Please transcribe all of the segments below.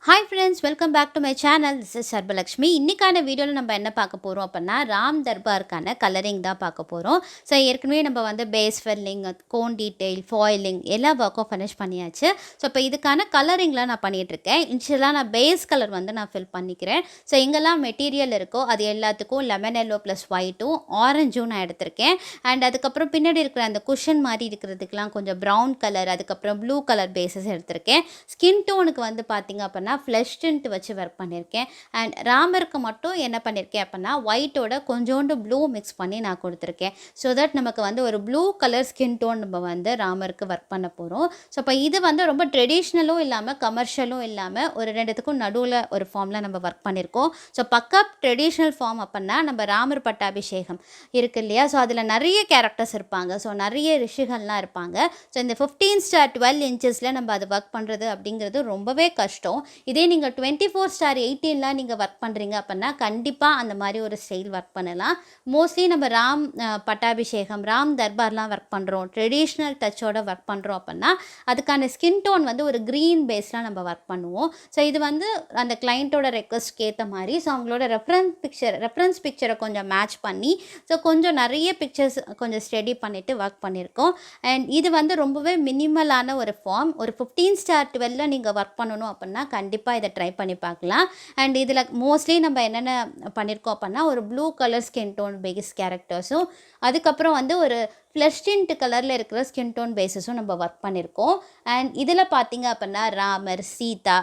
Hi friends, welcome back to my channel. This is FABER-CASTELL. இன்னைக்கான வீடியோல நம்ம என்ன பார்க்க போறோம் அப்படினா ராம் தர்பார்க்கான கலரிங் தான் பார்க்க போறோம். சோ ஏற்கனவே நம்ம வந்து base filling, cone detail, foiling எல்லா வர்க்கும் ஃபினிஷ் பண்ணியாச்சு. சோ இப்போ இதுக்கான கலரிங்ல நான் பண்ணிட்டு இருக்கேன். இனிஷியலா நான் பேஸ் கலர் வந்து நான் ஃபில் பண்ணிக்கிறேன். சோ எங்கெல்லாம் மெட்டீரியல் இருக்கோ அது எல்லாத்துக்கும் லெமன் yellow + ஒயிட்டும் ஆரஞ்சும் நான் எடுத்துர்க்கேன். அண்ட் அதுக்கு அப்புறம் பின்னாடி இருக்கிற அந்த குஷன் மாதிரி இருக்கிறதுக்குலாம் கொஞ்சம் பிரவுன் கலர், அதுக்கு அப்புறம் ப்ளூ கலர் பேसेस எடுத்துர்க்கேன். ஸ்கின் டோனுக்கு வந்து பாத்தீங்க அப்படினா ஃப்ளஷ் டிண்ட் வச்சு வர்க் பண்ணியிருக்கேன். அண்ட் ராமருக்கு மட்டும் என்ன பண்ணியிருக்கேன் அப்படின்னா ஒயிட்டோட கொஞ்சோண்டு ப்ளூ மிக்ஸ் பண்ணி நான் கொடுத்துருக்கேன். ஸோ தட் நமக்கு வந்து ஒரு ப்ளூ கலர் ஸ்கின் டோன் நம்ம வந்து ராமருக்கு ஒர்க் பண்ண போகிறோம். ஸோ இப்போ இது வந்து ரொம்ப ட்ரெடிஷ்னலும் இல்லாமல் கமர்ஷியலும் இல்லாமல் ஒரு ரெண்டுத்துக்கும் நடுவில் ஒரு ஃபார்மில் நம்ம ஒர்க் பண்ணியிருக்கோம். ஸோ பக்கா ட்ரெடிஷ்னல் ஃபார்ம் அப்படின்னா நம்ம ராமர் பட்டாபிஷேகம் இருக்குது இல்லையா, ஸோ அதில் நிறைய கேரக்டர்ஸ் இருப்பாங்க, ஸோ நிறைய ரிஷிகள்லாம் இருப்பாங்க. ஸோ இந்த 15*12 இன்ச்சஸில் நம்ம அது ஒர்க் பண்ணுறது அப்படிங்கிறது ரொம்பவே கஷ்டம். இதே நீங்கள் 24/18லாம் நீங்கள் ஒர்க் பண்ணுறீங்க அப்படின்னா கண்டிப்பாக அந்த மாதிரி ஒரு ஸ்டைல் ஒர்க் பண்ணலாம். மோஸ்ட்லி நம்ம ராம் பட்டாபிஷேகம், ராம் தர்பார்லாம் ஒர்க் பண்ணுறோம், ட்ரெடிஷ்னல் டச்சோட ஒர்க் பண்ணுறோம் அப்படின்னா அதுக்கான ஸ்கின் டோன் வந்து ஒரு க்ரீன் பேஸ்லாம் நம்ம ஒர்க் பண்ணுவோம். ஸோ இது வந்து அந்த கிளைண்ட்டோட ரெக்வஸ்ட்க்கு ஏற்ற மாதிரி, ஸோ அவங்களோட ரெஃபரன்ஸ் பிக்சரை கொஞ்சம் மேட்ச் பண்ணி ஸோ கொஞ்சம் நிறைய பிக்சர்ஸ் கொஞ்சம் ஸ்டடி பண்ணிவிட்டு ஒர்க் பண்ணியிருக்கோம். அண்ட் இது வந்து ரொம்பவே மினிமலான ஒரு ஃபார்ம். ஒரு 15/12 நீங்கள் ஒர்க் பண்ணணும் அப்படின்னா கண்டிப்பாக இதை ட்ரை பண்ணி பார்க்கலாம். அண்ட் இதில் மோஸ்ட்லி நம்ம என்னென்ன பண்ணியிருக்கோம் அப்படின்னா ஒரு blue colour skin tone base கேரக்டர்ஸும், அதுக்கப்புறம் வந்து ஒரு ஃப்ளஷ் டிண்ட் கலரில் இருக்கிற ஸ்கின் டோன் பேஸஸும் நம்ம ஒர்க் பண்ணியிருக்கோம். அண்ட் இதில் பார்த்தீங்க அப்படின்னா ராமர், சீதா,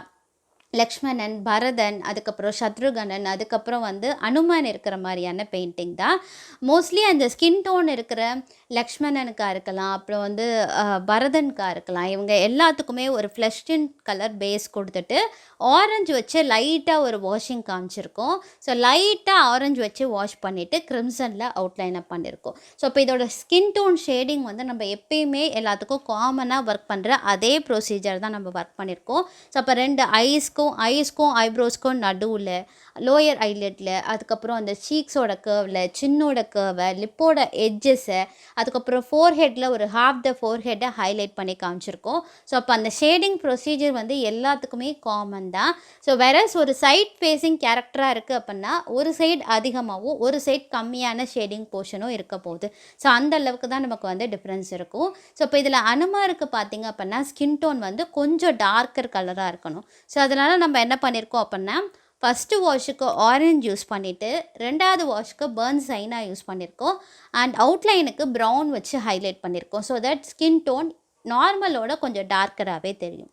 லக்ஷ்மணன், பரதன், அதுக்கப்புறம் சத்ருகனன், அதுக்கப்புறம் வந்து அனுமான் இருக்கிற மாதிரியான பெயிண்டிங் தான். மோஸ்ட்லி அந்த ஸ்கின் டோன் இருக்கிற லக்ஷ்மணனுக்காக இருக்கலாம், அப்புறம் வந்து பரதனுக்காக இருக்கலாம், இவங்க எல்லாத்துக்குமே ஒரு ஃப்ளஷ் டிண்ட் கலர் பேஸ் கொடுத்துட்டு ஆரஞ்சு வச்சு லைட்டாக ஒரு வாஷிங் காமிச்சிருக்கோம். ஸோ லைட்டாக ஆரஞ்சு வச்சு வாஷ் பண்ணிவிட்டு க்ரிம்சனில் அவுட்லைனப் பண்ணியிருக்கோம். ஸோ இப்போ இதோட ஸ்கின் டோன் ஷேடிங் வந்து நம்ம எப்பயுமே எல்லாத்துக்கும் காமனாக ஒர்க் பண்ணுற அதே ப்ரொசீஜர் தான் நம்ம ஒர்க் பண்ணியிருக்கோம். ஸோ அப்போ ரெண்டு ஐஸ்க்கும் ஐப்ரோஸ்க்கும் நடுவில், லோயர் ஐலெட்டில், அதுக்கப்புறம் அந்த சீக்ஸோட கர்வில், சின்னோட கர்வை, லிப்போட எட்ஜஸை, அதுக்கப்புறம் ஃபோர்ஹெட்டில் ஒரு ஹாஃப் த ஃபோர்ஹெட்டை ஹைலைட் பண்ணி காமிச்சிருக்கோம். ஸோ அப்போ அந்த ஷேடிங் ப்ரொசீஜர் வந்து எல்லாத்துக்குமே காமன் தான். ஸோ வேறஸ் ஒரு சைட் ஃபேஸிங் கேரக்டராக இருக்குது அப்படின்னா ஒரு சைடு அதிகமாகவும் ஒரு சைடு கம்மியான ஷேடிங் போர்ஷனும் இருக்க போகுது. ஸோ அந்த அளவுக்கு தான் நமக்கு வந்து டிஃப்ரென்ஸ் இருக்கும். ஸோ இப்போ இதில் அனுமாருக்கு பார்த்தீங்க அப்படின்னா ஸ்கின் டோன் வந்து கொஞ்சம் டார்க்கர் கலராக இருக்கணும். ஸோ அதனால் நம்ம என்ன பண்ணியிருக்கோம் அப்படின்னா ஃபஸ்ட்டு வாஷுக்கு ஆரஞ்ச் யூஸ் பண்ணிவிட்டு ரெண்டாவது வாஷுக்கு பர்ன் சைனா யூஸ் பண்ணியிருக்கோம். அண்ட் அவுட்லைனுக்கு ப்ரௌன் வச்சு ஹைலைட் பண்ணியிருக்கோம். ஸோ தட் ஸ்கின் டோன் நார்மலோட கொஞ்சம் டார்க்கராகவே தெரியும்.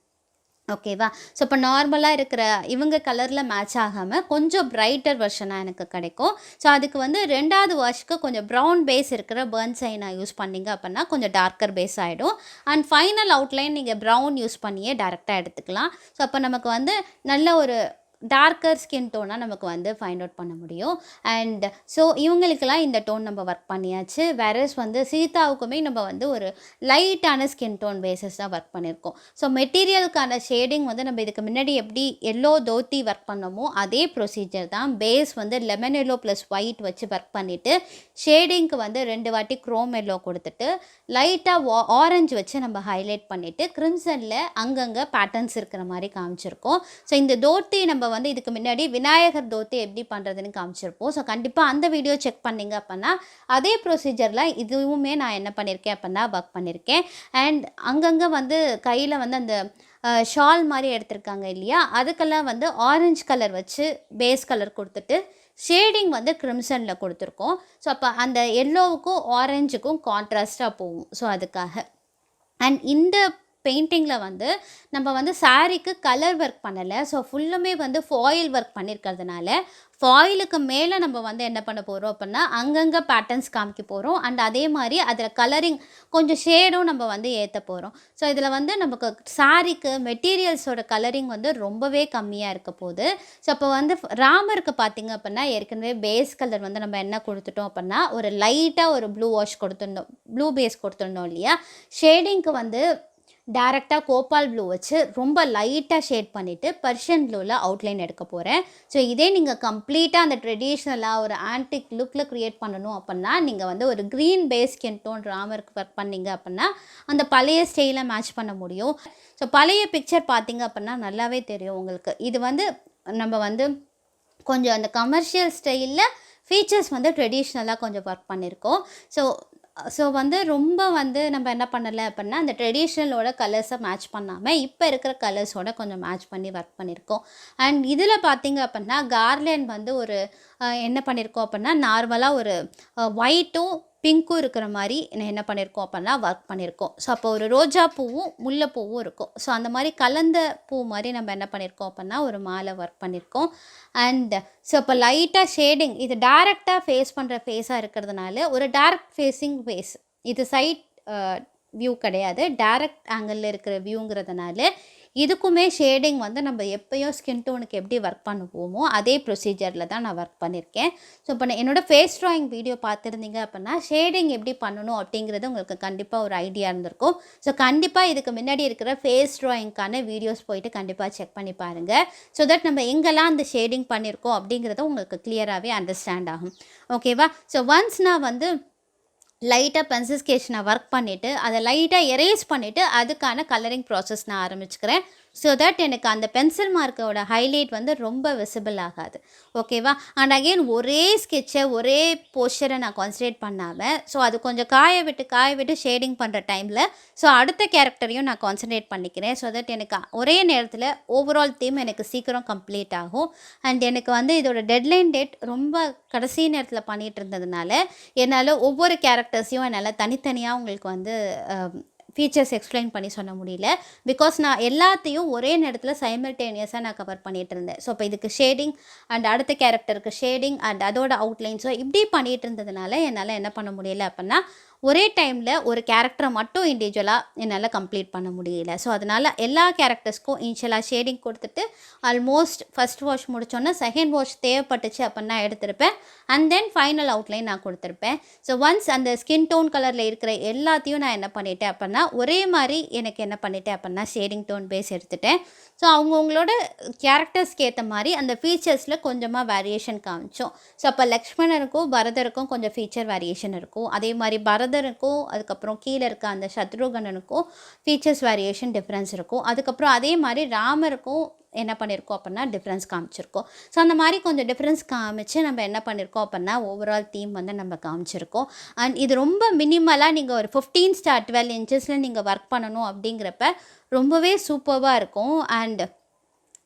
ஓகேவா? ஸோ இப்போ நார்மலாக இருக்கிற இவங்க கலரில் மேட்ச் ஆகாமல் கொஞ்சம் பிரைட்டர் வெர்ஷனாக எனக்கு கிடைக்கும். ஸோ அதுக்கு வந்து ரெண்டாவது வாஷ்க்கு கொஞ்சம் ப்ரௌன் பேஸ் இருக்கிற பர்ன் சைனா யூஸ் பண்ணிங்க அப்படின்னா கொஞ்சம் டார்க்கர் பேஸ் ஆகிடும். அண்ட் ஃபைனல் அவுட்லைன் நீங்கள் ப்ரௌன் யூஸ் பண்ணியே டேரெக்டாக எடுத்துக்கலாம். ஸோ அப்போ நமக்கு வந்து நல்ல ஒரு டார்க்கர் ஸ்கின் டோனாக நமக்கு வந்து ஃபைண்ட் அவுட் பண்ண முடியும். அண்ட் ஸோ இவங்களுக்கெல்லாம் இந்த டோன் நம்ம ஒர்க் பண்ணியாச்சு. வேறஸ் வந்து சீதாவுக்குமே நம்ம வந்து ஒரு லைட்டான ஸ்கின் டோன் பேஸஸ் தான் ஒர்க் பண்ணியிருக்கோம். ஸோ மெட்டீரியலுக்கான ஷேடிங் வந்து நம்ம இதுக்கு முன்னாடி எப்படி எல்லோ தோத்தி ஒர்க் பண்ணோமோ அதே ப்ரொசீஜர் தான். பேஸ் வந்து லெமன் yellow + ஒயிட் வச்சு ஒர்க் பண்ணிவிட்டு ஷேடிங்க்கு வந்து 2 வாட்டி க்ரோம் எல்லோ கொடுத்துட்டு லைட்டாக ஆரஞ்சு வச்சு நம்ம ஹைலைட் பண்ணிவிட்டு க்ரிம்சனில் அங்கங்கே பேட்டர்ன்ஸ் இருக்கிற மாதிரி காமிச்சிருக்கோம். ஸோ இந்த தோத்தி நம்ம வந்து இதுக்கு முன்னாடி விநாயகர் தோத்தி எப்படி பண்ணுறதுன்னு காமிச்சிருப்போம். ஸோ கண்டிப்பாக அந்த வீடியோ செக் பண்ணிங்க அப்படின்னா அதே ப்ரொசீஜரில் இதுவுமே நான் என்ன பண்ணியிருக்கேன் அப்படின்னா ஒர்க் பண்ணியிருக்கேன். அண்ட் அங்கங்கே வந்து கையில் வந்து அந்த ஷால் மாதிரி எடுத்திருக்காங்க இல்லையா, அதுக்கெல்லாம் வந்து ஆரஞ்சு கலர் வச்சு பேஸ் கலர் கொடுத்துட்டு ஷேடிங் வந்து க்ரிம்சனில் கொடுத்துருக்கோம். ஸோ அப்போ அந்த எல்லோவுக்கும் ஆரஞ்சுக்கும் கான்ட்ராஸ்ட்டாக போகும். ஸோ அதுக்காக அண்ட் இந்த பெயிண்டிங்கில் வந்து நம்ம வந்து சாரீக்கு கலர் ஒர்க் பண்ணலை. ஸோ ஃபுல்லுமே வந்து ஃபாயில் ஒர்க் பண்ணியிருக்கிறதுனால ஃபாயிலுக்கு மேலே நம்ம வந்து என்ன பண்ண போகிறோம் அப்படின்னா அங்கங்கே பேட்டர்ன்ஸ் காமிக்க போகிறோம். அண்ட் அதே மாதிரி அதில் கலரிங் கொஞ்சம் ஷேடும் நம்ம வந்து ஏற்ற போகிறோம். ஸோ இதில் வந்து நமக்கு சாரீக்கு மெட்டீரியல்ஸோட கலரிங் வந்து ரொம்பவே கம்மியாக இருக்க போகுது. ஸோ அப்போ வந்து ராமருக்கு பார்த்திங்க அப்படின்னா ஏற்கனவே பேஸ் கலர் வந்து நம்ம என்ன கொடுத்துட்டோம் அப்படின்னா ஒரு லைட்டாக ஒரு ப்ளூ வாஷ் கொடுத்துருந்தோம், ப்ளூ பேஸ் கொடுத்துருந்தோம் இல்லையா. ஷேடிங்க்கு வந்து டைரெக்டாக கோபால் ப்ளூ வச்சு ரொம்ப லைட்டாக ஷேட் பண்ணிவிட்டு பர்ஷியன் ப்ளூவில் அவுட்லைன் எடுக்க போகிறேன். ஸோ இதே நீங்கள் கம்ப்ளீட்டாக அந்த ட்ரெடிஷ்னலாக ஒரு ஆன்டிக் லுக்கில் க்ரியேட் பண்ணணும் அப்படின்னா நீங்கள் வந்து ஒரு க்ரீன் பேஸ் ஸ்கின் டோன் ராமருக்கு ஒர்க் பண்ணிங்க அப்படின்னா அந்த பழைய ஸ்டைலை மேட்ச் பண்ண முடியும். ஸோ பழைய பிக்சர் பார்த்தீங்க அப்படின்னா நல்லாவே தெரியும் உங்களுக்கு. இது வந்து நம்ம வந்து கொஞ்சம் அந்த கமர்ஷியல் ஸ்டைலில் ஃபீச்சர்ஸ் வந்து ட்ரெடிஷ்னலாக கொஞ்சம் ஒர்க் பண்ணியிருக்கோம். ஸோ வந்து ரொம்ப வந்து நம்ம என்ன பண்ணலை அப்படின்னா அந்த ட்ரெடிஷ்னலோட கலர்ஸை மேட்ச் பண்ணாமல் இப்போ இருக்கிற கலர்ஸோட கொஞ்சம் மேட்ச் பண்ணி ஒர்க் பண்ணியிருக்கோம். அண்ட் இதில் பார்த்திங்க அப்படின்னா கார்லேண்ட் வந்து ஒரு என்ன பண்ணியிருக்கோம் அப்படின்னா நார்மலாக ஒரு ஒயிட்டும் பிங்க்கும் இருக்கிற மாதிரி என்ன பண்ணியிருக்கோம் அப்படின்னா ஒர்க் பண்ணியிருக்கோம். ஸோ அப்போ ஒரு ரோஜா பூவும் முல்லைப்பூவும் இருக்கும். ஸோ அந்த மாதிரி கலந்த பூ மாதிரி நம்ம என்ன பண்ணியிருக்கோம் அப்படின்னா ஒரு மாலை ஒர்க் பண்ணியிருக்கோம். அண்ட் ஸோ இப்போ லைட்டாக ஷேடிங் இது டேரெக்டாக ஃபேஸ் பண்ணுற ஃபேஸாக இருக்கிறதுனால ஒரு டேரக்ட் ஃபேஸிங் ஃபேஸ், இது சைட் வியூ கிடையாது, டேரக்ட் ஆங்கிளில் இருக்கிற வியூங்கிறதுனால இதுக்குமே ஷேடிங் வந்து நம்ம எப்போயும் ஸ்கின் டோனுக்கு எப்படி ஒர்க் பண்ணுவோமோ அதே ப்ரொசீஜரில் தான் நான் ஒர்க் பண்ணியிருக்கேன். ஸோ இப்போ என்னோடய ஃபேஸ் ட்ராயிங் வீடியோ பார்த்துருந்தீங்க அப்படின்னா ஷேடிங் எப்படி பண்ணணும் அப்படிங்கிறது உங்களுக்கு கண்டிப்பாக ஒரு ஐடியா இருந்திருக்கும். ஸோ கண்டிப்பாக இதுக்கு முன்னாடி இருக்கிற ஃபேஸ் ட்ராயிங்க்கான வீடியோஸ் போயிட்டு கண்டிப்பாக செக் பண்ணி பாருங்கள். ஸோ தட் நம்ம எங்கெல்லாம் அந்த ஷேடிங் பண்ணியிருக்கோம் அப்படிங்கிறத உங்களுக்கு கிளியராகவே அண்டர்ஸ்டாண்ட் ஆகும். ஓகேவா? ஸோ ஒன்ஸ் நான் வந்து லைட்டாக பென்சில் ஸ்கெட்ச் நான் ஒர்க் பண்ணிவிட்டு அதை லைட்டாக எரேஸ் பண்ணிவிட்டு அதுக்கான கலரிங் ப்ராசஸ் நான் ஆரம்பிச்சுக்கிறேன். ஸோ தட் எனக்கு அந்த பென்சில் மார்க்கோட ஹைலைட் வந்து ரொம்ப விசிபிள் ஆகாது. ஓகேவா? அண்ட் அகெயின் ஒரே ஸ்கெட்சை ஒரே போஸ்டரை நான் கான்சன்ட்ரேட் பண்ணாமல் ஸோ அது கொஞ்சம் காய விட்டு ஷேடிங் பண்ணுற டைமில் ஸோ அடுத்த கேரக்டரையும் நான் கான்சன்ட்ரேட் பண்ணிக்கிறேன். ஸோ தட் எனக்கு ஒரே நேரத்தில் ஓவரால் தீம் எனக்கு சீக்கிரம் கம்ப்ளீட் ஆகும். அண்ட் எனக்கு வந்து இதோட டெட்லைன் டேட் ரொம்ப கடைசி நேரத்தில் பண்ணிகிட்டு இருந்ததுனால என்னால் ஒவ்வொரு கேரக்டர்ஸையும் என்னால் தனித்தனியாக உங்களுக்கு வந்து ஃபீச்சர்ஸ் எக்ஸ்பிளைன் பண்ணி சொல்ல முடியல. பிகாஸ் நான் எல்லாத்தையும் ஒரே நேரத்தில் சைமல்டேனியஸாக நான் கவர் பண்ணிகிட்டு இருந்தேன். ஸோ இப்போ இதுக்கு ஷேடிங் அண்ட் அடுத்த கேரக்டருக்கு ஷேடிங் அண்ட் அதோட அவுட்லைன்ஸோ இப்படி பண்ணிகிட்டு இருந்ததுனால என்னால் என்ன பண்ண முடியல அப்படின்னா ஒரே டைமில் ஒரு கேரக்டரை மட்டும் இண்டிவிஜுவலாக என்னால் கம்ப்ளீட் பண்ண முடியல. ஸோ அதனால் எல்லா கேரக்டர்ஸ்க்கும் இனிஷியலாக ஷேடிங் கொடுத்துட்டு ஆல்மோஸ்ட் ஃபஸ்ட் வாஷ் முடித்தோன்னே செகண்ட் வாஷ் தேவைப்பட்டுச்சு அப்படின்னா எடுத்திருப்பேன். அண்ட் தென் ஃபைனல் அவுட்லைன் நான் கொடுத்துருப்பேன். ஸோ ஒன்ஸ் அந்த ஸ்கின் டோன் கலரில் இருக்கிற எல்லாத்தையும் நான் என்ன பண்ணிட்டேன் அப்படின்னா ஒரே மாதிரி எனக்கு என்ன பண்ணிட்டேன் அப்படின்னா ஷேடிங் டோன் பேஸ் எடுத்துட்டேன். ஸோ அவங்கவுங்களோட கேரக்டர்ஸ்க்கு ஏற்ற மாதிரி அந்த ஃபீச்சர்ஸில் கொஞ்சமாக வேரியேஷன் காமிச்சோம். ஸோ அப்போ லக்ஷ்மணனுக்கும் பரதருக்கும் கொஞ்சம் ஃபீச்சர் வேரியேஷன் இருக்கும். அதே மாதிரி பரதருக்கும் அதுக்கப்புறம் கீழே இருக்க அந்த சத்ருகனனுக்கும் ஃபீச்சர்ஸ் வேரியேஷன் டிஃப்ரென்ஸ் இருக்கும். அதுக்கப்புறம் அதே மாதிரி ராமருக்கும் என்ன பண்ணியிருக்கோம் அப்படின்னா டிஃப்ரென்ஸ் காமிச்சிருக்கோம். ஸோ அந்த மாதிரி கொஞ்சம் டிஃப்ரென்ஸ் காமிச்சு நம்ம என்ன பண்ணியிருக்கோம் அப்படின்னா ஓவரால் தீம் வந்து நம்ம காமிச்சிருக்கோம். அண்ட் இது ரொம்ப மினிமலாக நீங்கள் ஒரு 15 to 12 inches நீங்கள் ஒர்க் பண்ணணும் அப்படிங்கிறப்ப ரொம்பவே சூப்பராக இருக்கும். அண்ட்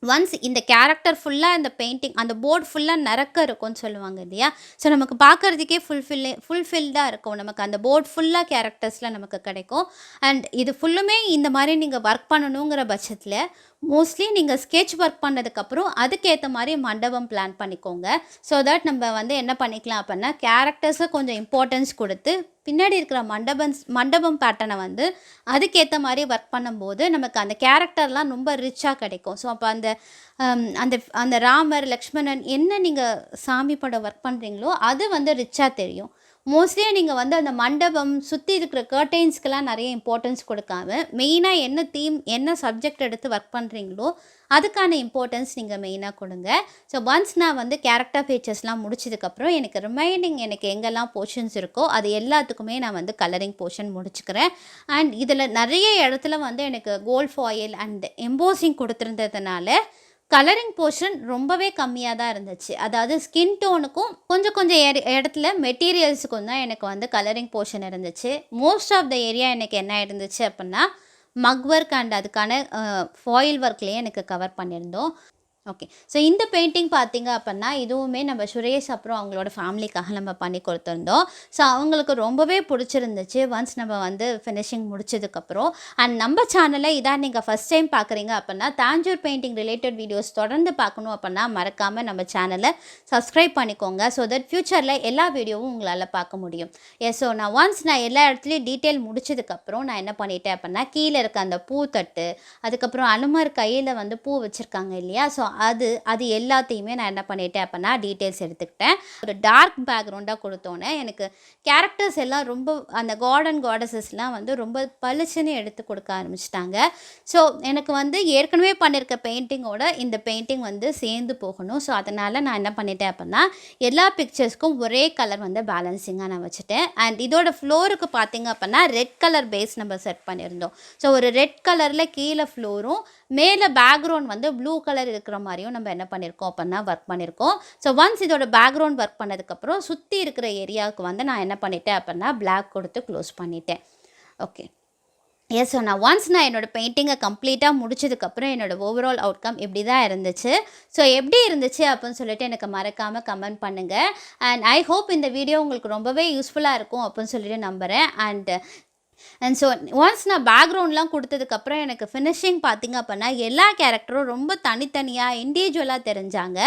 ஒன்ஸ் இந்த கேரக்டர் ஃபுல்லாக இந்த பெயிண்டிங் அந்த போர்டு ஃபுல்லாக நிறக்க இருக்கும்னு சொல்லுவாங்க இல்லையா? ஸோ நமக்கு பார்க்குறதுக்கே ஃபுல்ஃபில்டாக இருக்கும். நமக்கு அந்த போர்டு ஃபுல்லாக கேரக்டர்ஸில் நமக்கு கிடைக்கும். அண்ட் இது ஃபுல்லுமே இந்த மாதிரி நீங்கள் ஒர்க் பண்ணணுங்கிற பட்சத்தில் மோஸ்ட்லி நீங்கள் ஸ்கெட்ச் ஒர்க் பண்ணதுக்கப்புறம் அதுக்கேற்ற மாதிரி மண்டபம் பிளான் பண்ணிக்கோங்க. ஸோ தட் நம்ம வந்து என்ன பண்ணிக்கலாம் அப்படின்னா கேரக்டர்ஸை கொஞ்சம் இம்பார்ட்டன்ஸ் கொடுத்து பின்னாடி இருக்கிற மண்டபம் பேட்டர்னை வந்து அதுக்கேற்ற மாதிரி ஒர்க் பண்ணும்போது நமக்கு அந்த கேரக்டர்லாம் ரொம்ப ரிச்சாக கிடைக்கும். ஸோ அப்போ அந்த அந்த அந்த ராமர் லக்ஷ்மணன் என்ன நீங்கள் சாமி படம் ஒர்க் பண்ணுறீங்களோ அது வந்து ரிச்சாக தெரியும். மோஸ்ட்லி நீங்கள் வந்து அந்த மண்டபம் சுற்றி இருக்கிற கர்டைன்ஸ்க்கெலாம் நிறைய இம்பார்ட்டன்ஸ் கொடுக்காம மெயினாக என்ன தீம் என்ன சப்ஜெக்ட் எடுத்து ஒர்க் பண்ணுறீங்களோ அதுக்கான இம்பார்ட்டன்ஸ் நீங்கள் மெயினாக கொடுங்க. ஸோ ஒன்ஸ் நான் வந்து கேரக்டர் ஃபீச்சர்ஸ்லாம் முடிச்சதுக்கப்புறம் எனக்கு ரிமைனிங் எனக்கு எங்கெல்லாம் போர்ஷன்ஸ் இருக்கோ அது எல்லாத்துக்குமே நான் வந்து கலரிங் போர்ஷன் முடிச்சுக்கிறேன். அண்ட் இதில் நிறைய இடத்துல வந்து எனக்கு கோல்ட் ஃபாயில் அண்ட் எம்போசிங் கொடுத்துருந்ததுனால கலரிங் போர்ஷன் ரொம்பவே கம்மியாக தான் இருந்துச்சு. அதாவது ஸ்கின் டோனுக்கும் கொஞ்சம் இடத்துல மெட்டீரியல்ஸுக்கும் தான் எனக்கு வந்து கலரிங் போர்ஷன் இருந்துச்சு. மோஸ்ட் ஆஃப் த ஏரியா எனக்கு என்ன இருந்துச்சு அப்படின்னா மக் ஒர்க் அண்ட் அதுக்கான ஃபாயில் ஒர்க்லேயே எனக்கு கவர் பண்ணியிருந்தோம். ஓகே. ஸோ இந்த பெயிண்டிங் பார்த்தீங்க அப்படின்னா இதுவுமே நம்ம சுரேஷ் அப்புறம் அவங்களோட ஃபேமிலிக்காக நம்ம பண்ணி கொடுத்துருந்தோம். ஸோ அவங்களுக்கு ரொம்பவே பிடிச்சிருந்துச்சு ஒன்ஸ் நம்ம வந்து ஃபினிஷிங் முடிச்சதுக்கப்புறம். அண்ட் நம்ம சேனலை இதான் நீங்கள் ஃபஸ்ட் டைம் பார்க்குறீங்க அப்படின்னா தாஞ்சூர் பெயிண்டிங் ரிலேட்டட் வீடியோஸ் தொடர்ந்து பார்க்கணும் அப்படின்னா மறக்காமல் நம்ம சேனலை சப்ஸ்கிரைப் பண்ணிக்கோங்க. ஸோ தட் ஃப்யூச்சரில் எல்லா வீடியோவும் உங்களால் பார்க்க முடியும். ஸோ நான் எல்லா இடத்துலையும் டீட்டெயில் முடிச்சதுக்கப்புறம் நான் என்ன பண்ணிட்டேன் அப்படின்னா கீழே இருக்க அந்த பூத்தட்டு அதுக்கப்புறம் அனுமர் கையில் வந்து பூ வச்சுருக்காங்க இல்லையா? ஸோ அது எல்லாத்தையுமே நான் என்ன பண்ணிட்டேன் அப்படின்னா டீட்டெயில்ஸ் எடுத்துக்கிட்டேன். ஒரு டார்க் பேக்ரவுண்டாக கொடுத்தோன்னே எனக்கு கேரக்டர்ஸ் எல்லாம் ரொம்ப அந்த காட் அண்ட் காடஸஸ்லாம் வந்து ரொம்ப பளிச்சுன்னு எடுத்து கொடுக்க ஆரம்பிச்சிட்டாங்க. ஸோ எனக்கு வந்து ஏற்கனவே பண்ணியிருக்க பெயிண்டிங்கோட இந்த பெயிண்டிங் வந்து சேர்ந்து போகணும். ஸோ அதனால் நான் என்ன பண்ணிட்டேன் அப்படின்னா எல்லா பிக்சர்ஸ்க்கும் ஒரே கலர் வந்து பேலன்சிங்காக நான் வச்சுட்டேன். அண்ட் இதோட ஃப்ளோருக்கு பார்த்தீங்க அப்படின்னா ரெட் கலர் பேஸ் நம்ம செட் பண்ணியிருந்தோம். ஸோ ஒரு ரெட் கலரில் கீழே ஃப்ளோரும் மேலே பேக்ரவுண்ட் வந்து ப்ளூ கலர் இருக்கிற மாதிரியும் நம்ம என்ன பண்ணியிருக்கோம் அப்படின்னா ஒர்க் பண்ணியிருக்கோம். ஸோ ஒன்ஸ் இதோட பேக்ரவுண்ட் ஒர்க் பண்ணதுக்கப்புறம் சுற்றி இருக்கிற ஏரியாவுக்கு வந்து நான் என்ன பண்ணிட்டேன் அப்படின்னா பிளாக் கொடுத்து க்ளோஸ் பண்ணிட்டேன். Okay, S. ஸோ நான் என்னோடய பெயிண்டிங்கை கம்ப்ளீட்டாக முடிச்சதுக்கப்புறம் என்னோடய ஓவரால் அவுட்கம் இப்படி தான் இருந்துச்சு. ஸோ எப்படி இருந்துச்சு அப்படின்னு சொல்லிட்டு எனக்கு மறக்காமல் கமெண்ட் பண்ணுங்கள். அண்ட் ஐ ஹோப் இந்த வீடியோ உங்களுக்கு ரொம்பவே யூஸ்ஃபுல்லாக இருக்கும் அப்படின்னு சொல்லிட்டு நம்புகிறேன். அண்ட் ஸோ ஒன்ஸ் நான் பேக்ரவுண்ட்லாம் கொடுத்ததுக்கப்புறம் எனக்கு ஃபினிஷிங் பார்த்திங்க அப்படின்னா எல்லா கேரக்டரும் ரொம்ப தனித்தனியாக இண்டிவிஜுவலாக தெரிஞ்சாங்க.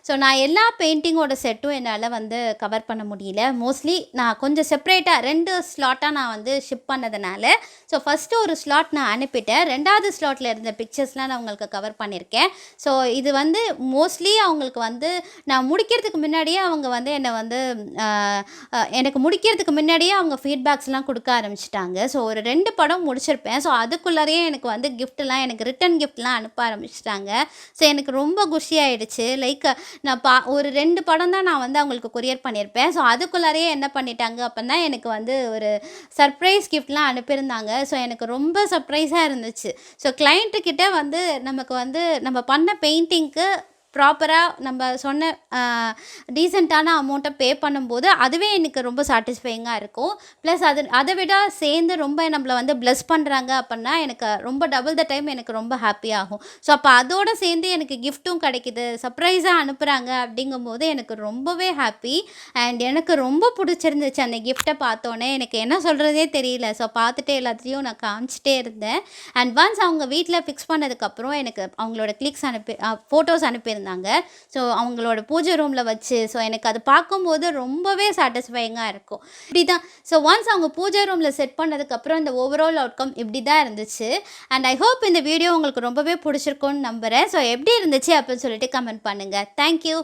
ஸோ நான் எல்லா பெயிண்டிங்கோட செட்டும் என்னால் வந்து கவர் பண்ண முடியல. மோஸ்ட்லி நான் கொஞ்சம் செப்ரேட்டாக 2 ஸ்லாட்டாக நான் வந்து ஷிப் பண்ணதுனால ஸோ ஃபஸ்ட்டு ஒரு ஸ்லாட் நான் அனுப்பிட்டேன். 2வது ஸ்லாட்டில் இருந்த பிக்சர்ஸ்லாம் நான் உங்களுக்கு கவர் பண்ணியிருக்கேன். ஸோ இது வந்து மோஸ்ட்லி அவங்களுக்கு வந்து நான் முடிக்கிறதுக்கு முன்னாடியே அவங்க வந்து என்னை வந்து எனக்கு முடிக்கிறதுக்கு முன்னாடியே அவங்க ஃபீட்பேக்ஸ்லாம் கொடுக்க ஆரம்பிச்சிட்டாங்க. ஸோ ஒரு 2 படம் முடிச்சிருப்பேன். ஸோ அதுக்குள்ளாரையே எனக்கு வந்து கிஃப்ட்லாம் எனக்கு ரிட்டன் கிஃப்ட்லாம் அனுப்ப ஆரம்பிச்சிட்டாங்க. ஸோ எனக்கு ரொம்ப குஷி ஆகிடுச்சு. லைக் நான் ஒரு 2 படம் தான் நான் வந்து அவங்களுக்கு கொரியர் பண்ணியிருப்பேன். ஸோ அதுக்குள்ளாரையே என்ன பண்ணிட்டாங்க அப்படின்னா எனக்கு வந்து ஒரு சர்ப்ரைஸ் கிஃப்ட்லாம் அனுப்பியிருந்தாங்க. ஸோ எனக்கு ரொம்ப சர்ப்ரைஸாக இருந்துச்சு. ஸோ கிளைண்ட்டுக்கிட்ட வந்து நமக்கு வந்து நம்ம பண்ண பெயிண்டிங்க்கு ப்ராப்பராக நம்ம சொன்ன டீசெண்டான அமௌண்ட்டை பே பண்ணும்போது அதுவே எனக்கு ரொம்ப சாட்டிஸ்ஃபையிங்காக இருக்கும். ப்ளஸ் அதை விட சேர்ந்து ரொம்ப நம்மளை வந்து ப்ளஸ் பண்ணுறாங்க அப்படின்னா எனக்கு ரொம்ப டபுள் த டைம் எனக்கு ரொம்ப ஹாப்பியாகும். ஸோ அப்போ அதோடு சேர்ந்து எனக்கு கிஃப்ட்டும் கிடைக்கிது, சர்ப்ரைஸாக அனுப்புகிறாங்க அப்படிங்கும்போது எனக்கு ரொம்பவே ஹாப்பி. அண்ட் எனக்கு ரொம்ப பிடிச்சிருந்துச்சு அந்த கிஃப்ட்டை பார்த்தோன்னே. எனக்கு என்ன சொல்கிறதே தெரியல. ஸோ பார்த்துட்டு எல்லாத்தையும் நான் காமிச்சிட்டே இருந்தேன். அண்ட் ஒன்ஸ் அவங்க வீட்டில் ஃபிக்ஸ் பண்ணதுக்கப்புறம் எனக்கு அவங்களோட ஃபோட்டோஸ் அனுப்பியிருந்தாங்க. ஸோ அவங்களோட பூஜை ரூமில் வச்சு ஸோ எனக்கு அது பார்க்கும்போது ரொம்பவே சாட்டிஸ்ஃபையிங்காக இருக்கும். இப்படி தான். ஸோ ஒன்ஸ் அவங்க பூஜை ரூமில் செட் பண்ணதுக்கப்புறம் இந்த ஓவரால் அவுட்கம் இப்படி தான் இருந்துச்சு. அண்ட் ஐ ஹோப் இந்த வீடியோ உங்களுக்கு ரொம்பவே பிடிச்சிருக்கும்னு நம்புகிறேன். ஸோ எப்படி இருந்துச்சு அப்படின்னு சொல்லிட்டு கமெண்ட் பண்ணுங்கள். தேங்க்யூ.